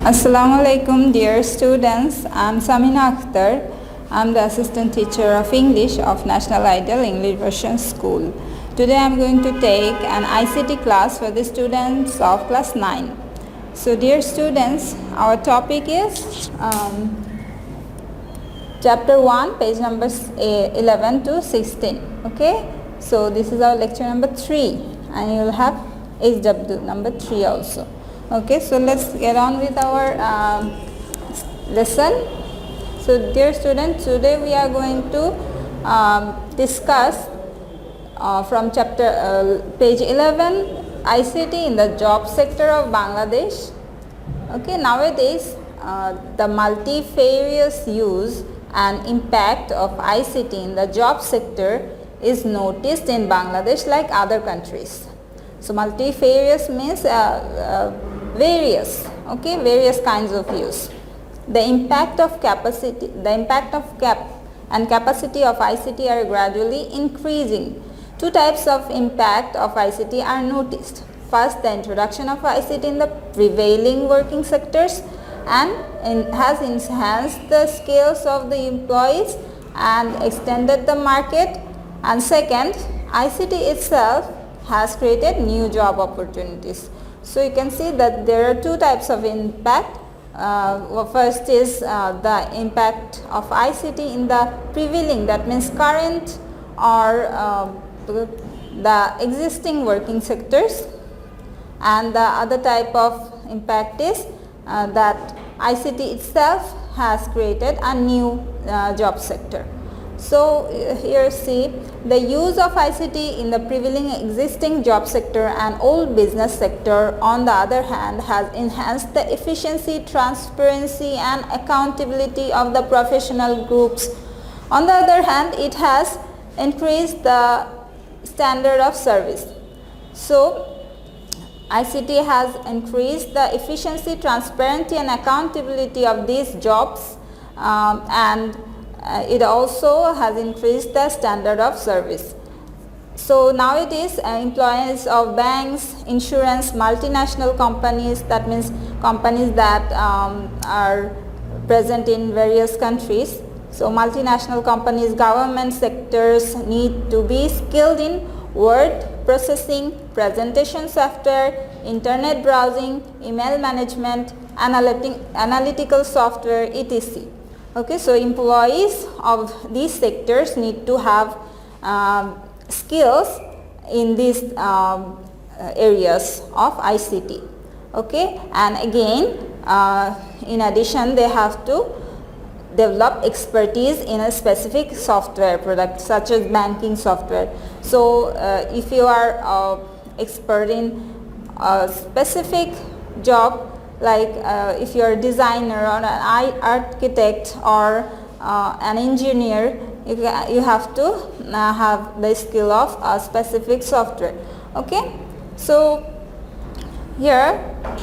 Assalamu alaikum dear students. I'm Samina Akhter. I'm the assistant teacher of English of National Ideal English Version School. Today I'm going to take an ICT class for the students of class 9. So dear students, our topic is chapter 1, page numbers 11 to 16. Okay, so this is our lecture number 3 and you will have HW number 3 also. Okay, so let's get on with our lesson. So dear students, today we are going to discuss from chapter page 11, ICT in the job sector of Bangladesh. Okay, nowadays the multifarious use and impact of ICT in the job sector is noticed in Bangladesh like other countries. So multifarious means various kinds of use. The impact of capacity and capacity of ICT are gradually increasing. Two types of impact of ICT are noticed. First, the introduction of ICT in the prevailing working sectors and has enhanced the skills of the employees and extended the market. And second, ICT itself has created new job opportunities. So you can see that there are two types of impact. First is the impact of ICT in the prevailing, that means current or the existing working sectors, and the other type of impact is that ICT itself has created a new job sector. So here see, the use of ICT in the prevailing existing job sector and old business sector on the other hand has enhanced the efficiency, transparency and accountability of the professional groups. On the other hand, it has increased the standard of service. So ICT has increased the efficiency, transparency and accountability of these jobs and it also has increased the standard of service. So nowadays employees of banks, insurance, multinational companies, that means companies that are present in various countries. So multinational companies, government sectors need to be skilled in word processing, presentation software, internet browsing, email management, analytical software, etc. Okay, so employees of these sectors need to have skills in these areas of ICT. Okay, and again in addition they have to develop expertise in a specific software product such as banking software. So if you are expert in a specific job, like if you are a designer or an architect or an engineer, you have to have the skill of a specific software. Okay, so here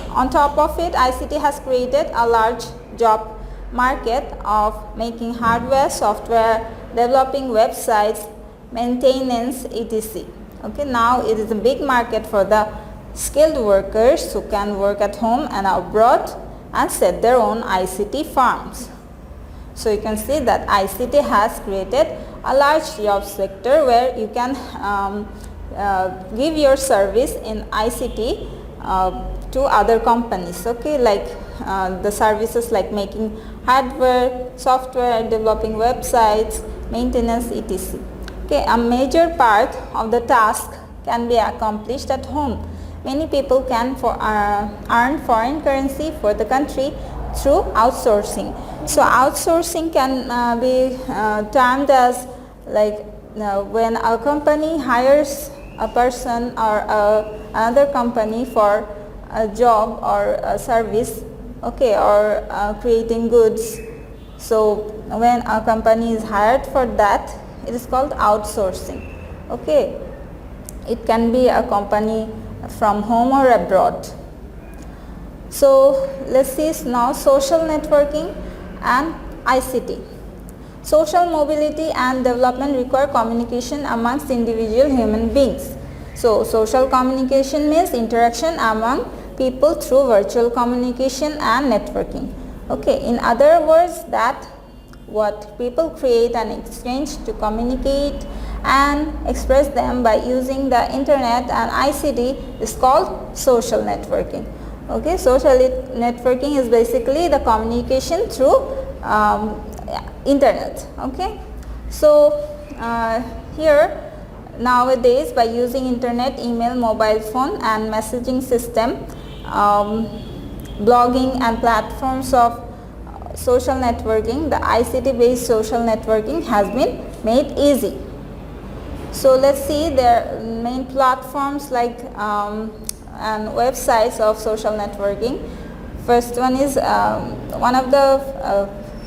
on top of it, ICT has created a large job market of making hardware, software, developing websites, maintenance, etc. Okay, now it is a big market for the skilled workers who can work at home and abroad and set their own ICT farms. So you can see that ICT has created a large job sector where you can give your service in ICT to other companies. Okay, like the services like making hardware, software, developing websites, maintenance, etc. Okay, a major part of the task can be accomplished at home. Many people can earn foreign currency for the country through outsourcing. So outsourcing can be termed as like when a company hires a person or another company for a job or a service, okay, or creating goods. So when a company is hired for that, it is called outsourcing. Okay, it can be a company from home or abroad. So let's see now social networking and ICT. Social mobility and development require communication amongst individual human beings. So social communication means interaction among people through virtual communication and networking. Okay, in other words, that what people create and exchange to communicate and express them by using the internet and ICT is called social networking. Okay, social networking is basically the communication through internet. Okay, so here nowadays, by using internet, email, mobile phone and messaging system, blogging and platforms of social networking, the ICT based social networking has been made easy. So let's see their main platforms like and websites of social networking. First one is one of the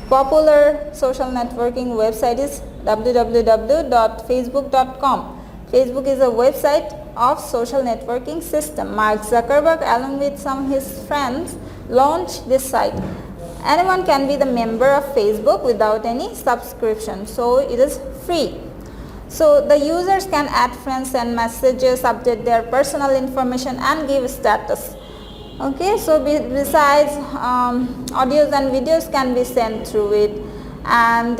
popular social networking website is www.facebook.com. Facebook is a website of social networking system. Mark Zuckerberg, along with some of his friends, launched this site. Anyone can be the member of Facebook without any subscription, so it is free. So the users can add friends, send messages, update their personal information and give status. Okay, so besides audios and videos can be sent through it, and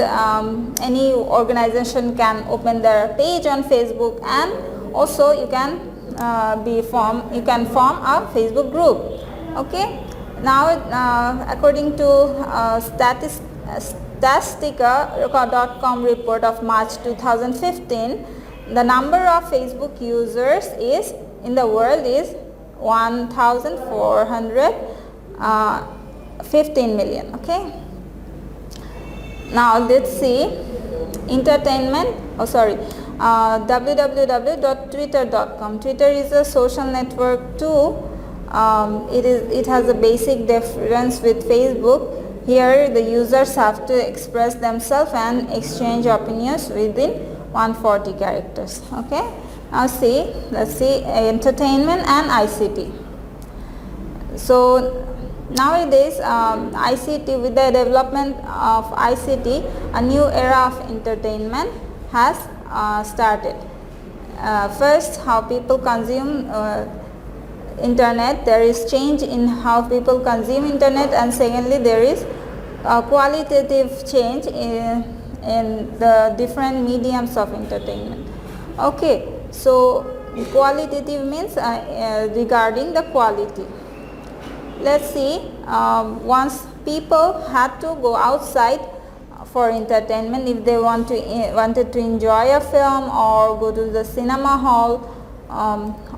any organization can open their page on Facebook, and also you can form a Facebook group. Okay, now according to Statistica.com report of March 2015, the number of Facebook users is in the world is 1,415 million. Okay, now let's see entertainment. www.twitter.com. Twitter is a social network too. It has a basic difference with Facebook. Here the users have to express themselves and exchange opinions within 140 characters. Okay, now let's see entertainment and ICT. So nowadays ICT, with the development of ICT, a new era of entertainment has started. First, how people consume internet, there is change in how people consume internet, and secondly there is a qualitative change in the different mediums of entertainment. Okay, so qualitative means regarding the quality. Let's see, once people had to go outside for entertainment if they wanted to enjoy a film or go to the cinema hall,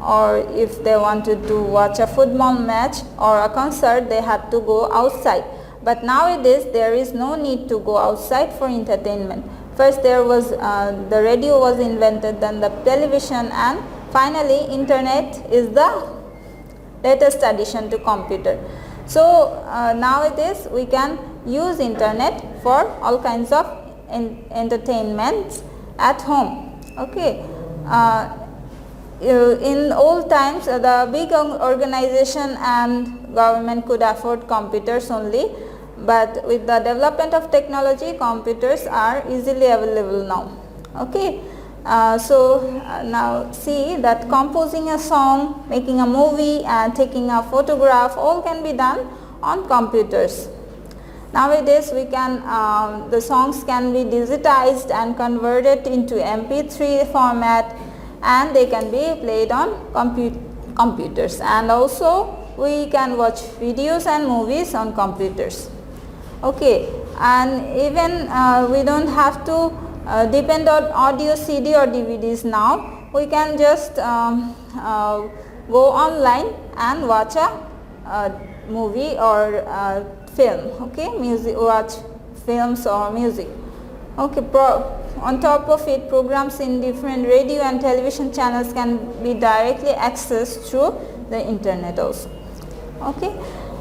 or if they wanted to watch a football match or a concert, they had to go outside. But nowadays there is no need to go outside for entertainment. First there was the radio was invented, then the television, and finally internet is the latest addition to computer. So nowadays we can use internet for all kinds of entertainment at home. Okay, in old times the big organization and government could afford computers only, but with the development of technology, computers are easily available now. Okay, so now see that composing a song, making a movie and taking a photograph, all can be done on computers. Nowadays we can the songs can be digitized and converted into MP3 format, and they can be played on computers, and also we can watch videos and movies on computers. Okay, and even we don't have to depend on audio, CD or DVDs now. We can just go online and watch a movie or film. Okay, watch films or music. Okay, on top of it, programs in different radio and television channels can be directly accessed through the internet also. Okay,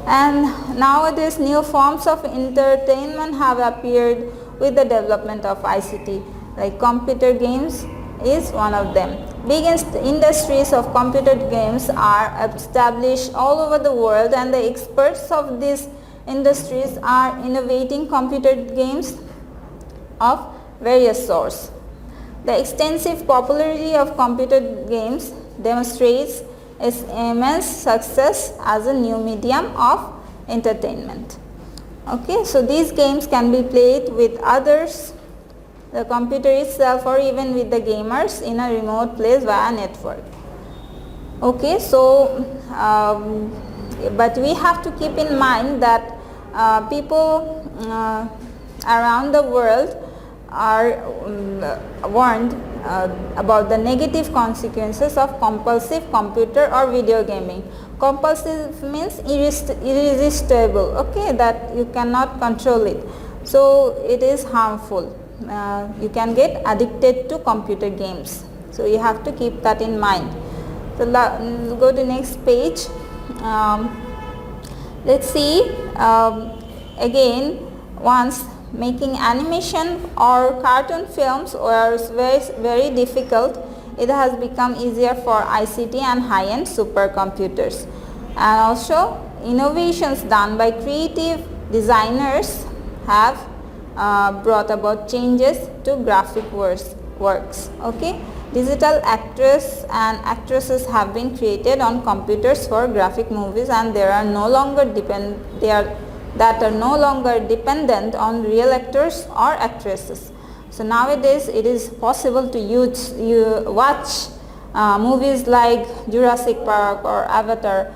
and nowadays new forms of entertainment have appeared with the development of ICT, like computer games is one of them. Big industries of computer games are established all over the world, and the experts of these industries are innovating computer games of various sorts. The extensive popularity of computer games demonstrates its immense success as a new medium of entertainment. Okay, so these games can be played with others, the computer itself, or even with the gamers in a remote place via network. Okay, so but we have to keep in mind that people around the world are warned about the negative consequences of compulsive computer or video gaming. Compulsive means irresistible, okay, that you cannot control it, so it is harmful. You can get addicted to computer games, so you have to keep that in mind. So go to next page. Let's see, again, once making animation or cartoon films was very difficult, it has become easier for ICT and high-end supercomputers. And also innovations done by creative designers have brought about changes to graphic works. Okay, digital actors and actresses have been created on computers for graphic movies, and they are no longer dependent on real actors or actresses. So nowadays it is possible to watch movies like Jurassic Park or Avatar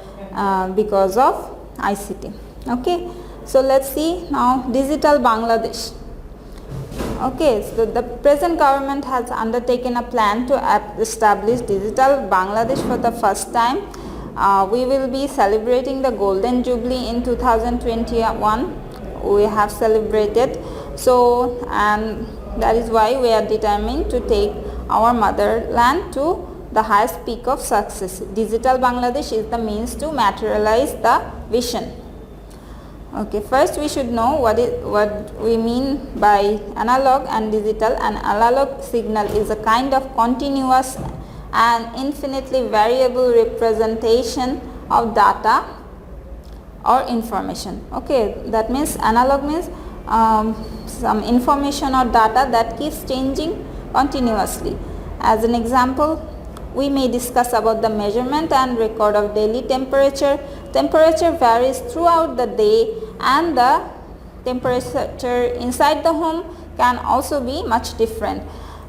because of ICT. Okay, so let's see now digital Bangladesh. Okay, so the present government has undertaken a plan to establish digital Bangladesh for the first time. We will be celebrating the Golden Jubilee in 2021. We have celebrated, so and that is why we are determined to take our motherland to the highest peak of success. Digital Bangladesh is the means to materialize the vision. Okay, first we should know what we mean by analog and digital. An analog signal is a kind of continuous and infinitely variable representation of data or information. Okay, that means analog means some information or data that keeps changing continuously. As an example, we may discuss about the measurement and record of daily temperature. Temperature varies throughout the day, and the temperature inside the home can also be much different.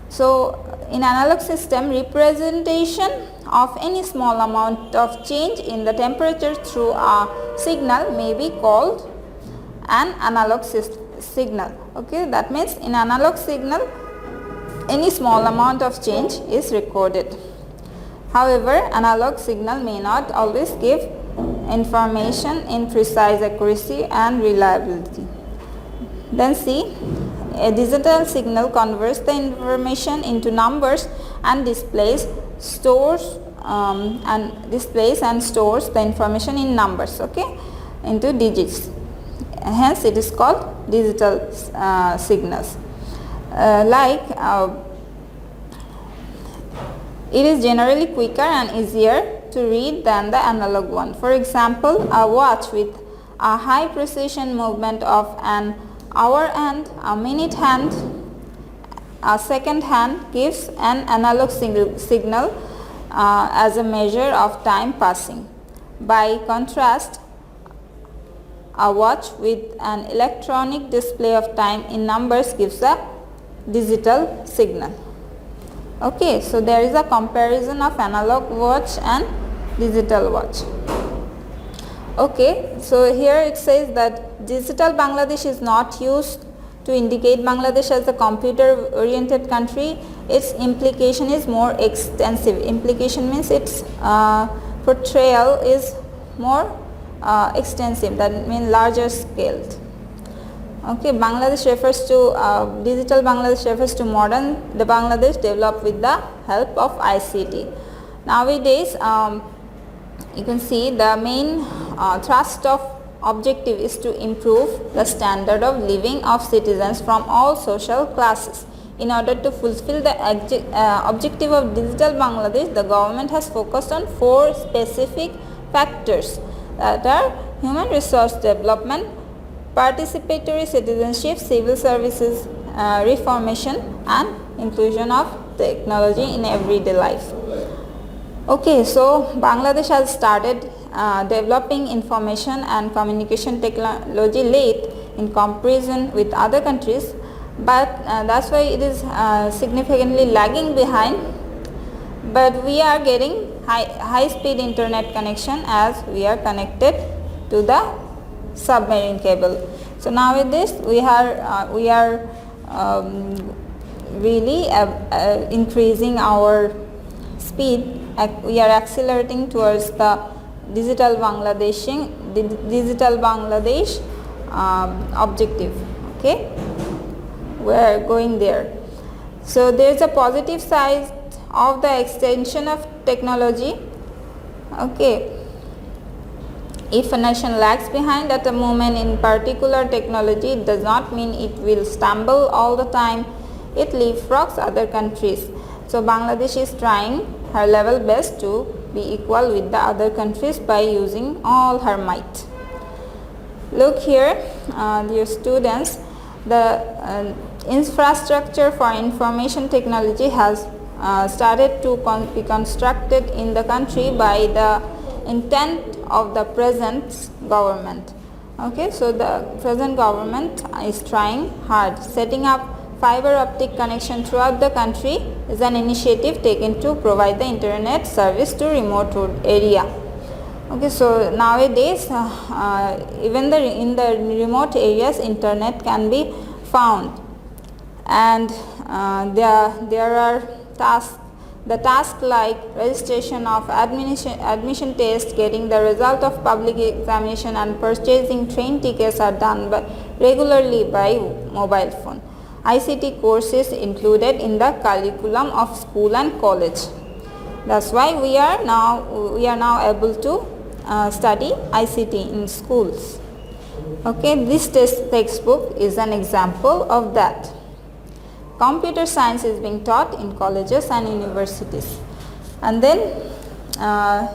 So in analog system, representation of any small amount of change in the temperature through a signal may be called an analog signal. Okay, that means in analog signal any small amount of change is recorded. However, analog signal may not always give information in precise accuracy and reliability. Then see, a digital signal converts the information into numbers and displays and stores the information in numbers, okay, into digits. Hence it is called digital signals. It is generally quicker and easier to read than the analog one. For example, a watch with a high precision movement of an hour hand, a minute hand, a second hand gives an analog signal as a measure of time passing. By contrast, a watch with an electronic display of time in numbers gives a digital signal. Okay, so there is a comparison of analog watch and digital watch. Okay, so here it says that digital Bangladesh is not used to indicate Bangladesh as a computer oriented country. Its implication is more extensive. Implication means its portrayal is more extensive, that means larger scaled. Okay, Bangladesh refers to digital Bangladesh refers to the Bangladesh developed with the help of ICT. Nowadays, you can see the main thrust of objective is to improve the standard of living of citizens from all social classes. In order to fulfill the objective of digital Bangladesh, the government has focused on 4 specific factors, that are human resource development, participatory citizenship, civil services reformation, and inclusion of technology in everyday life. Okay, so Bangladesh has started developing information and communication technology late in comparison with other countries, but that's why it is significantly lagging behind. But we are getting high speed internet connection as we are connected to the submarine cable. So nowadays we are really increasing our speed. We are accelerating towards the digital Bangladesh objective. Okay, we are going there. So there is a positive side of the extension of technology. Okay, if a nation lags behind at a moment in particular technology, it does not mean it will stumble all the time. It leapfrogs other countries. So Bangladesh is trying her level best to be equal with the other countries by using all her might. Look here, dear students, the infrastructure for information technology has started to be constructed in the country by the intent of the present government. Okay, so the present government is trying hard. Setting up fiber optic connection throughout the country is an initiative taken to provide the internet service to remote area. Okay, so nowadays even in the remote areas internet can be found, and there are tasks. The tasks like registration of admission test, getting the result of public examination and purchasing train tickets are done regularly by mobile phone. ICT courses included in the curriculum of school and college. That's why we are now able to study ICT in schools. Okay, this textbook is an example of that. Computer science is being taught in colleges and universities. And then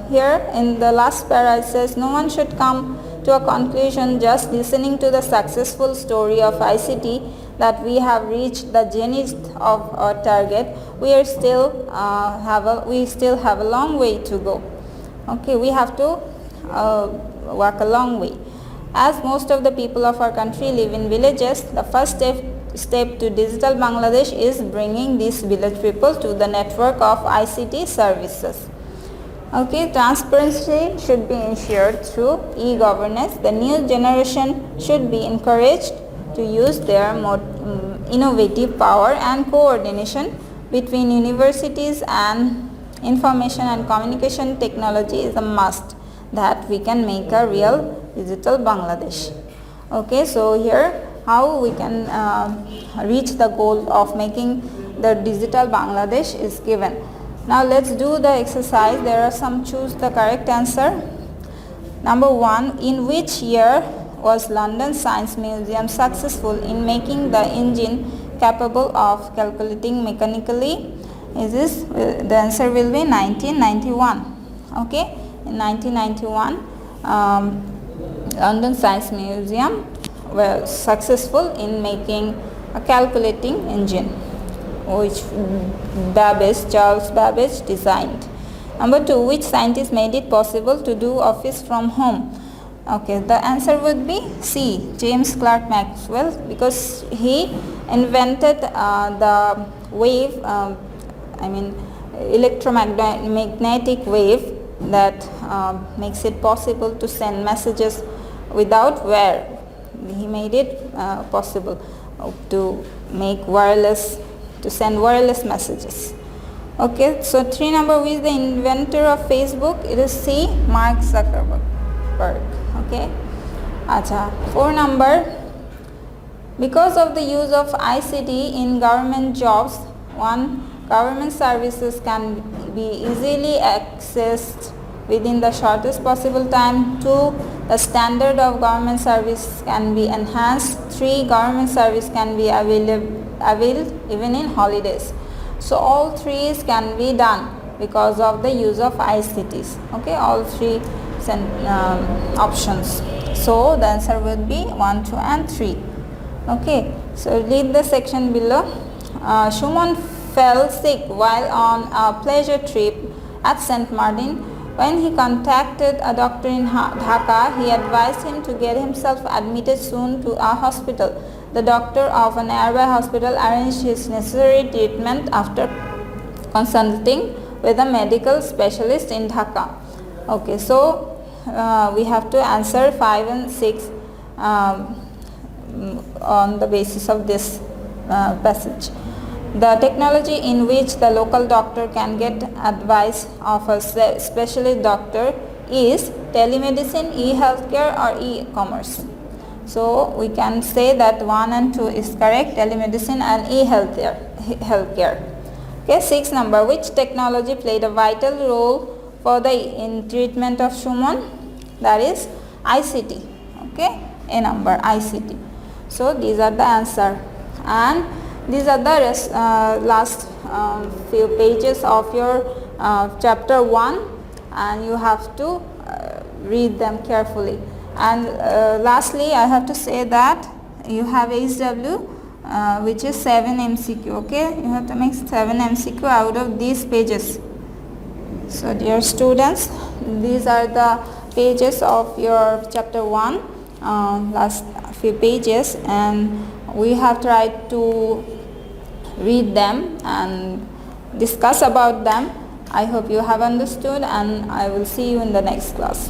here in the last para it says, no one should come to a conclusion just listening to the successful story of ICT that we have reached the zenith of our target. We still have a long way to go. Okay, we have to walk a long way. As most of the people of our country live in villages, the first step to digital Bangladesh is bringing these village people to the network of ICT services. Okay, transparency should be ensured through e-governance. The new generation should be encouraged to use their more innovative power, and coordination between universities and information and communication technology is a must that we can make a real digital Bangladesh. Okay, so here how we can reach the goal of making the digital Bangladesh is given. Now let's do the exercise. There are some, choose the correct answer. Number 1, in which year was London Science Museum successful in making the engine capable of calculating mechanically? The answer will be 1991. Okay, in 1991 London Science Museum were successful in making a calculating engine which Charles Babbage designed. Number 2, which scientist made it possible to do office from home? Okay, the answer would be C, James Clerk Maxwell, because he invented the wave, electromagnetic wave that makes it possible to send messages without wire. He made it possible to send wireless messages. Okay, so 3 number, who is the inventor of Facebook? It is C, Mark Zuckerberg. Okay, 4 number, because of the use of ICT in government jobs, 1, government services can be easily accessed within the shortest possible time. 2, the standard of government service can be enhanced. 3, government service can be availed even in holidays. So all 3 can be done because of the use of ICTs. Okay, all 3 options. So the answer would be 1, 2 and 3. Okay, so read the section below. Ch-1 fell sick while on a pleasure trip at St. Martin. When he contacted a doctor in Dhaka, he advised him to get himself admitted soon to a hospital. The doctor of a nearby hospital arranged his necessary treatment after consulting with a medical specialist in Dhaka. Okay, so we have to answer 5 and 6 on the basis of this passage. The technology in which the local doctor can get advice of a specialist doctor is telemedicine, e-healthcare or e-commerce. So we can say that 1 and 2 is correct, telemedicine and e-healthcare. Okay, 6 number, which technology played a vital role for in treatment of Ch-1? That is ICT. Okay, a number, ICT. So these are the answer, and these are the last few pages of your chapter 1, and you have to read them carefully. And lastly, I have to say that you have HW which is 7 MCQ. Okay, you have to make 7 MCQ out of these pages. So dear students, these are the pages of your chapter 1, last few pages, and we have tried to read them and discuss about them. I hope you have understood, and I will see you in the next class.